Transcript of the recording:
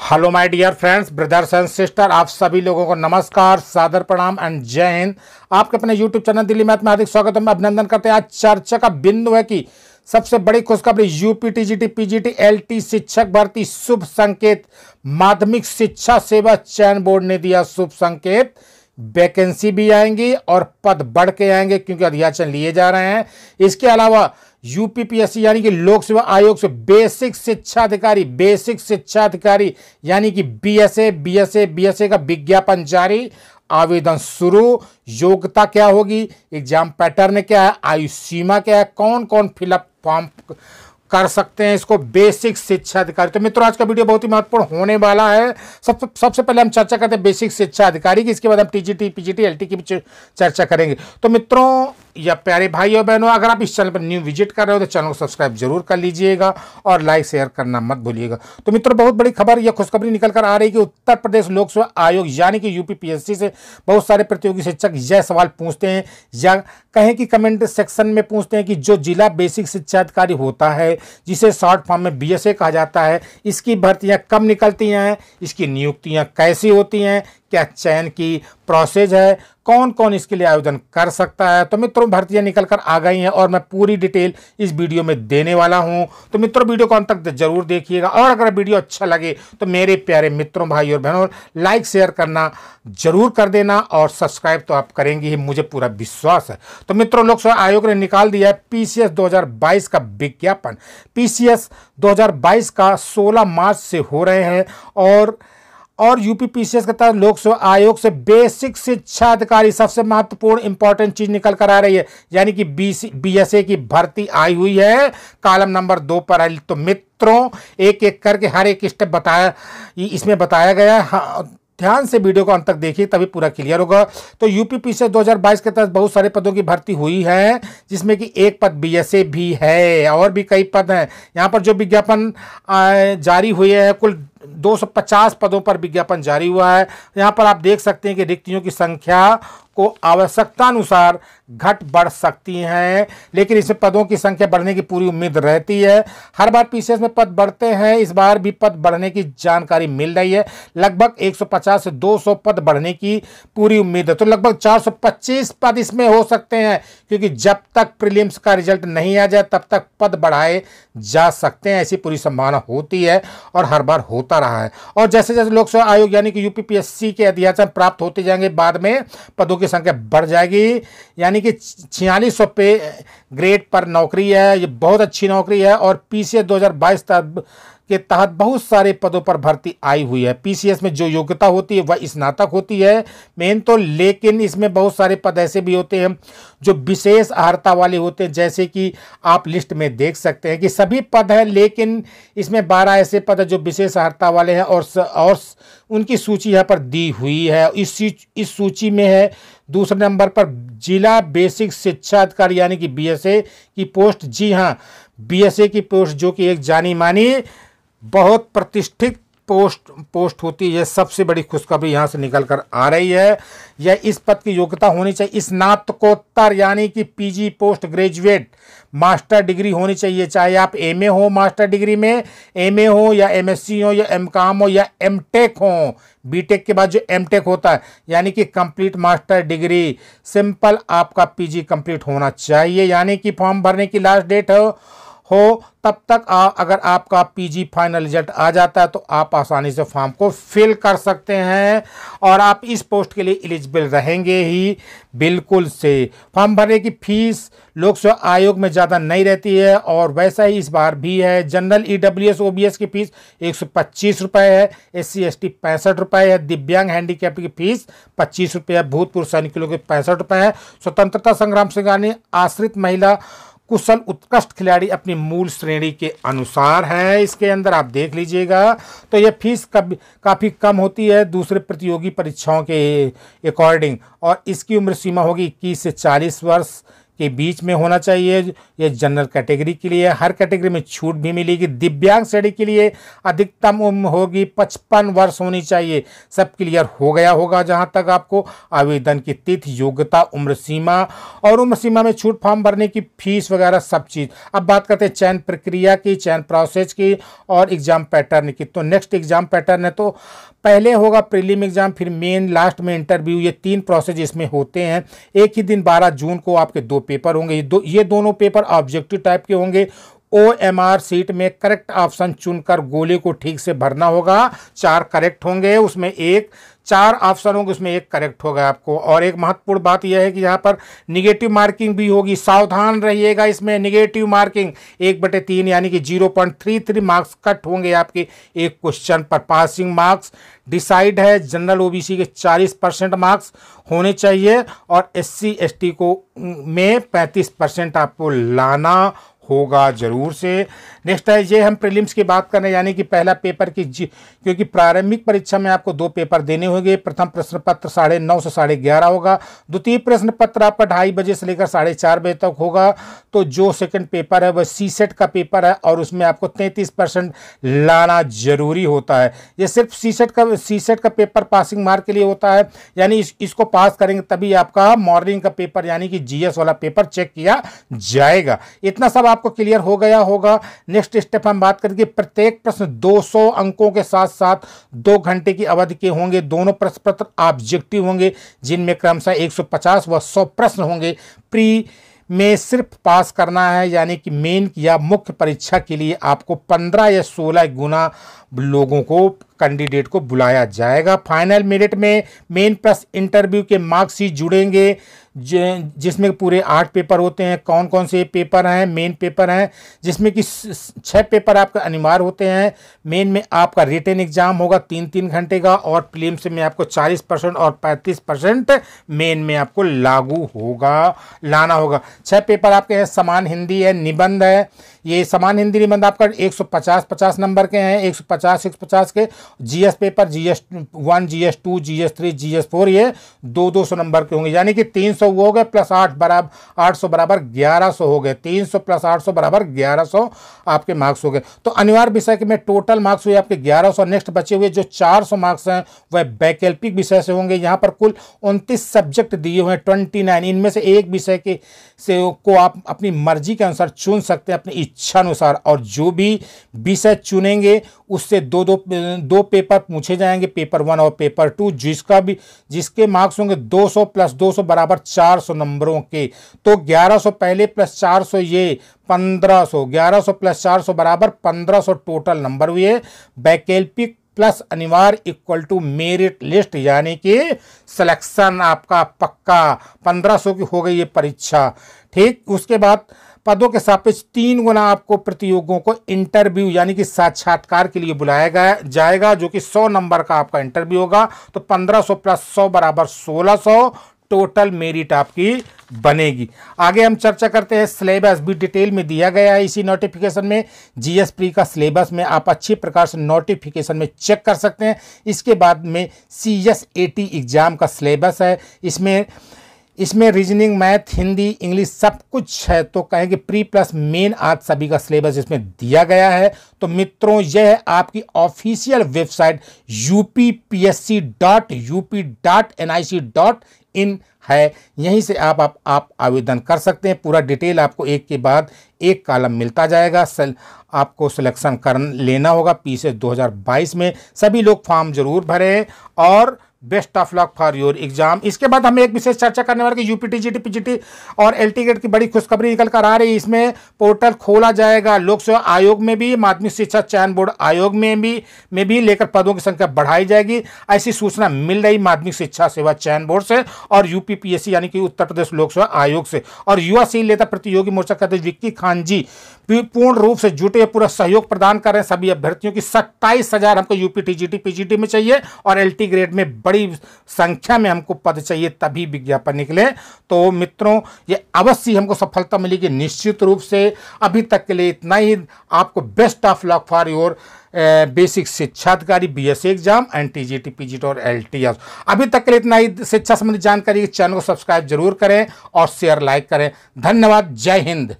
Hello my dear friends, brothers and sister, आप सभी लोगों को नमस्कार, सादर प्रणाम एंड जय हिंद। आपके अपने यूट्यूब चैनल दिल्ली मैथ में हार्दिक स्वागत है। मैं अभिनंदन करते हैं। आज चर्चा का बिंदु है कि सबसे बड़ी खुशखबरी, यूपी टीजीटी पीजीटी एलटी शिक्षक भर्ती शुभ संकेत। माध्यमिक शिक्षा सेवा चयन बोर्ड ने दिया शुभ संकेत। वैकेंसी भी आएंगी और पद बढ़ के आएंगे क्योंकि अध्याचन लिए जा रहे हैं। इसके अलावा यूपीपीएससी यानी कि लोक सेवा आयोग से बेसिक शिक्षा अधिकारी यानी कि बीएसए का विज्ञापन जारी, आवेदन शुरू। योग्यता क्या होगी, एग्जाम पैटर्न क्या है, आयु सीमा क्या है, कौन कौन फिलअप फॉर्म कर सकते हैं इसको, बेसिक शिक्षा अधिकारी। तो मित्रों, आज का वीडियो बहुत ही महत्वपूर्ण होने वाला है। सबसे पहले हम चर्चा करते हैं बेसिक शिक्षा अधिकारी की, इसके बाद हम टीजीटी पीजीटी एलटी की भी चर्चा करेंगे। तो मित्रों या प्यारे भाई और बहनों, अगर आप इस चैनल पर न्यू विजिट कर रहे हो तो चैनल को सब्सक्राइब जरूर कर लीजिएगा और लाइक शेयर करना मत भूलिएगा। तो मित्रों, बहुत बड़ी खबर, यह खुशखबरी निकल कर आ रही है कि उत्तर प्रदेश लोक सेवा आयोग यानी कि यूपीपीएससी से बहुत सारे प्रतियोगी शिक्षक यह सवाल पूछते हैं या कहें कि कमेंट सेक्शन में पूछते हैं कि जो जिला बेसिक शिक्षा अधिकारी होता है, जिसे शॉर्ट फॉर्म में बीएसए कहा जाता है, इसकी भर्तियां कब निकलती हैं, इसकी नियुक्तियां कैसी होती हैं, क्या चयन की प्रोसेस है, कौन कौन इसके लिए आवेदन कर सकता है। तो मित्रों, भर्तियां निकल कर आ गई हैं और मैं पूरी डिटेल इस वीडियो में देने वाला हूं। तो मित्रों, वीडियो को अंत तक जरूर देखिएगा और अगर वीडियो अच्छा लगे तो मेरे प्यारे मित्रों, भाई और बहनों, लाइक शेयर करना जरूर कर देना और सब्सक्राइब तो आप करेंगे ही, मुझे पूरा विश्वास है। तो मित्रों, लोक सेवा आयोग ने निकाल दिया है पीसीएस 2022 का विज्ञापन। पीसीएस 2022 का 16 मार्च से हो रहे हैं और यूपीपीसीएस के तहत लोक सेवा आयोग से बेसिक शिक्षा अधिकारी सबसे महत्वपूर्ण इंपॉर्टेंट चीज निकल कर आ रही है, यानी कि बीएसए की भर्ती आई हुई है। कॉलम नंबर 2 पर है। तो मित्रों, एक एक करके हर एक स्टेप इसमें बताया गया है। ध्यान से वीडियो को अंत तक देखिए, तभी पूरा क्लियर होगा। तो यूपीपीसीएस 2022 के तहत बहुत सारे पदों की भर्ती हुई है, जिसमें कि एक पद बीएसए भी है और भी कई पद हैं। यहाँ पर जो विज्ञापन जारी हुए हैं, कुल 250 पदों पर विज्ञापन जारी हुआ है। यहाँ पर आप देख सकते हैं कि रिक्तियों की संख्या को आवश्यकता अनुसार घट बढ़ सकती हैं, लेकिन इसमें पदों की संख्या बढ़ने की पूरी उम्मीद रहती है। हर बार पीसीएस में पद बढ़ते हैं, इस बार भी पद बढ़ने की जानकारी मिल रही है। लगभग 150 से 200 पद बढ़ने की पूरी उम्मीद है। तो लगभग 425 पद इसमें हो सकते हैं, क्योंकि जब तक प्रीलिम्स का रिजल्ट नहीं आ जाए तब तक पद बढ़ाए जा सकते हैं, ऐसी पूरी संभावना होती है और हर बार होता रहा है। और जैसे जैसे लोक सेवा आयोग यानी कि यूपीपीएससी के अध्याचन प्राप्त होते जाएंगे, बाद में पदों की संख्या बढ़ जाएगी। यानी कि 4600 पे ग्रेड पर नौकरी है, ये बहुत अच्छी नौकरी है। और पीसीएस 2022 के तहत बहुत सारे पदों पर भर्ती आई हुई है। पीसीएस में जो योग्यता होती है वह स्नातक होती है मेन तो, लेकिन इसमें बहुत सारे पद ऐसे भी होते हैं जो विशेष अर्हता वाले होते हैं, जैसे कि आप लिस्ट में देख सकते हैं कि सभी पद हैं, लेकिन इसमें 12 ऐसे पद हैं जो विशेष अर्हता वाले हैं और उनकी सूची यहाँ पर दी हुई है। इस सूची में है दूसरे नंबर पर जिला बेसिक शिक्षा अधिकारी यानी कि बीएसए की पोस्ट। जी हाँ, बीएसए की पोस्ट, जो कि एक जानी मानी बहुत प्रतिष्ठित पोस्ट होती है। सबसे बड़ी खुशखबरी यहाँ से निकल कर आ रही है। यह इस पद की योग्यता होनी चाहिए स्नातकोत्तर यानी कि PG post graduate master degree होनी चाहिए, चाहे आप एमए हो मास्टर डिग्री में, एमए हो या एमएससी हो या एमकॉम हो या एमटेक हो। बीटेक के बाद जो एमटेक होता है यानी कि कंप्लीट मास्टर डिग्री, सिंपल आपका पीजी कंप्लीट होना चाहिए। यानी कि फॉर्म भरने की लास्ट डेट हो तब तक अगर आपका पीजी फाइनल रिजल्ट आ जाता है तो आप आसानी से फॉर्म को फिल कर सकते हैं और आप इस पोस्ट के लिए एलिजिबल रहेंगे ही बिल्कुल से। फॉर्म भरने की फीस लोक सेवा आयोग में ज़्यादा नहीं रहती है और वैसा ही इस बार भी है। जनरल ईडब्ल्यूएस ओबीएस की फीस 125 रुपये है, एससी एसटी 65 रुपये है, दिव्यांग हैंडीकैप की फीस 25 रुपये है, भूतपूर्व सैनिकों के 65 रुपये है, स्वतंत्रता संग्राम सेनानी, आश्रित महिला, कुशल उत्कृष्ट खिलाड़ी अपनी मूल श्रेणी के अनुसार है। इसके अंदर आप देख लीजिएगा। तो यह फीस काफ़ी कम होती है दूसरे प्रतियोगी परीक्षाओं के अकॉर्डिंग और इसकी उम्र सीमा होगी 21 से 40 वर्ष के बीच में होना चाहिए। ये जनरल कैटेगरी के लिए, हर कैटेगरी में छूट भी मिलेगी। दिव्यांग श्रेणी के लिए अधिकतम उम्र होगी 55 वर्ष होनी चाहिए। सब क्लियर हो गया होगा जहां तक आपको। आवेदन की तिथि, योग्यता, उम्र सीमा और उम्र सीमा में छूट, फॉर्म भरने की फीस वगैरह सब चीज़। अब बात करते हैं चयन प्रक्रिया की, चयन प्रोसेस की और एग्जाम पैटर्न की। तो नेक्स्ट एग्जाम पैटर्न है, तो पहले होगा प्रीलिम एग्जाम, फिर मेन, लास्ट में इंटरव्यू। ये 3 प्रोसेस इसमें होते हैं। एक ही दिन 12 जून को आपके 2 पेपर होंगे। ये दोनों पेपर ऑब्जेक्टिव टाइप के होंगे। OMR सीट में करेक्ट ऑप्शन चुनकर गोले को ठीक से भरना होगा। 4 करेक्ट होंगे, उसमें 4 ऑप्शन होंगे, उसमें 1 करेक्ट होगा आपको। और एक महत्वपूर्ण बात यह है कि यहाँ पर निगेटिव मार्किंग भी होगी, सावधान रहिएगा। इसमें निगेटिव मार्किंग 1/3 यानी कि 0.33 मार्क्स कट होंगे आपके एक क्वेश्चन पर। पासिंग मार्क्स डिसाइड है, जनरल OBC के 40% मार्क्स होने चाहिए और SC ST को में 35% आपको लाना होगा जरूर से। नेक्स्ट है, ये हम प्रीलिम्स की बात कर रहे हैं, यानी कि पहला पेपर की क्योंकि प्रारंभिक परीक्षा में आपको 2 पेपर देने होंगे। प्रथम प्रश्न पत्र 9:30 से 11:30 होगा। द्वितीय प्रश्न पत्र आपका 2:30 बजे से लेकर 4:30 बजे तक होगा। तो जो सेकंड पेपर है वह CSET का पेपर है और उसमें आपको 33% लाना जरूरी होता है। ये सिर्फ CSET का पेपर पासिंग मार्क के लिए होता है, यानी इसको पास करेंगे तभी आपका मॉर्निंग का पेपर यानी कि GS वाला पेपर चेक किया जाएगा। इतना सब आपको क्लियर हो गया होगा। नेक्स्ट स्टेप हम बात करेंगे, प्रत्येक प्रश्न 200 अंकों के साथ साथ 2 घंटे की अवधि के होंगे। दोनों प्रश्न पत्र ऑब्जेक्टिव होंगे, जिनमें क्रमशः 150 व 100 प्रश्न होंगे। प्री में सिर्फ पास करना है, यानी कि मेन या मुख्य परीक्षा के लिए आपको 15 या 16 गुना लोगों को, कैंडिडेट को बुलाया जाएगा। फाइनल मेरिट में मेन प्लस इंटरव्यू के मार्क्स ही जुड़ेंगे, जिसमें पूरे 8 पेपर होते हैं। कौन कौन से पेपर हैं? मेन पेपर हैं, जिसमें कि 6 पेपर आपका अनिवार्य होते हैं। मेन में आपका रिटन एग्जाम होगा 3-3 घंटे का और प्रीलिम्स में आपको 40% और 35% मेन में आपको लाना होगा। 6 पेपर आपके हैं, समान हिंदी है, निबंध है। ये समान हिंदी निबंध आपका 150 नंबर के हैं, 150 के। GS paper GS1, GS2, GS3, GS4 ये 200 नंबर के होंगे, यानी कि 300 वो हो गए प्लस 800 बराबर 1100 हो गए। 300 प्लस 800 बराबर 1100 आपके मार्क्स हो गए। तो अनिवार्य विषय के में टोटल मार्क्स हुए आपके 1100। नेक्स्ट बचे हुए जो 400 मार्क्स हैं वह वैकल्पिक विषय से होंगे। यहाँ पर कुल 29 सब्जेक्ट दिए हुए हैं, 29। इनमें से एक विषय को आप अपनी मर्जी के अनुसार चुन सकते हैं, अपनी इच्छा अनुसार। और जो भी विषय चुनेंगे उससे दो पेपर पूछे जाएंगे, पेपर 1 और पेपर 2, जिसके मार्क्स होंगे 200 प्लस 200 बराबर 400 नंबरों के। तो 1100 पहले प्लस 400 ये 1500, 1100 प्लस 400 बराबर 1500 टोटल नंबर हुए। वैकल्पिक प्लस अनिवार्य इक्वल टू मेरिट लिस्ट, यानी कि सिलेक्शन आपका पक्का 1500 की हो गई ये परीक्षा। ठीक, उसके बाद पदों के सापेक्ष 3 गुना आपको प्रतियोगियों को इंटरव्यू यानी कि साक्षात्कार के लिए बुलाया जाएगा, जो कि 100 नंबर का आपका इंटरव्यू होगा। तो 1500 प्लस 100 बराबर 1600 टोटल मेरिट आपकी बनेगी। आगे हम चर्चा करते हैं, सिलेबस भी डिटेल में दिया गया है इसी नोटिफिकेशन में। GS प्री का सिलेबस में आप अच्छी प्रकार से नोटिफिकेशन में चेक कर सकते हैं। इसके बाद में CSAT एग्जाम का सिलेबस है, इसमें रीजनिंग, मैथ, हिंदी, इंग्लिश सब कुछ है। तो कहेंगे प्री प्लस मेन आज सभी का सिलेबस इसमें दिया गया है। तो मित्रों, यह है आपकी ऑफिशियल वेबसाइट upsc.up.nic.in है। यहीं से आप आवेदन कर सकते हैं। पूरा डिटेल आपको एक के बाद एक कॉलम मिलता जाएगा। आपको सिलेक्शन कर लेना होगा PSET 2022 में। सभी लोग फॉर्म जरूर भरें और best of luck for your exam. इसके बाद हम एक विशेष चर्चा करने वाले कि UP TGT PGT और LT ग्रेड की बड़ी खुशखबरी निकल कर आ रही है। इसमें पोर्टल खोला जाएगा, लोक सेवा आयोग में भी, माध्यमिक शिक्षा चयन बोर्ड आयोग में भी लेकर पदों की संख्या बढ़ाई जाएगी। ऐसी सूचना मिल रही माध्यमिक शिक्षा सेवा चयन बोर्ड से और UP PSC यानी कि उत्तर प्रदेश लोक सेवा आयोग से। और युवा सील नेता प्रतियोगी मोर्चा के अध्यक्ष विक्की खान जी पूर्ण रूप से जुटे, पूरा सहयोग प्रदान कर रहे हैं सभी अभ्यर्थियों की। 27,000 हमको UP TGT PGT में चाहिए और LT ग्रेड में बड़ी बड़ी संख्या में हमको पद चाहिए तभी विज्ञापन निकले। तो मित्रों ये अवश्य हमको सफलता मिलेगी निश्चित रूप से। अभी तक के लिए इतना ही। आपको best of luck for your basic शिक्षा अधिकारी BSc exam and TGT PGT और LTS। अभी तक के लिए इतना ही। शिक्षा संबंधी जानकारी चैनल को सब्सक्राइब जरूर करें और शेयर लाइक करें। धन्यवाद। जय हिंद।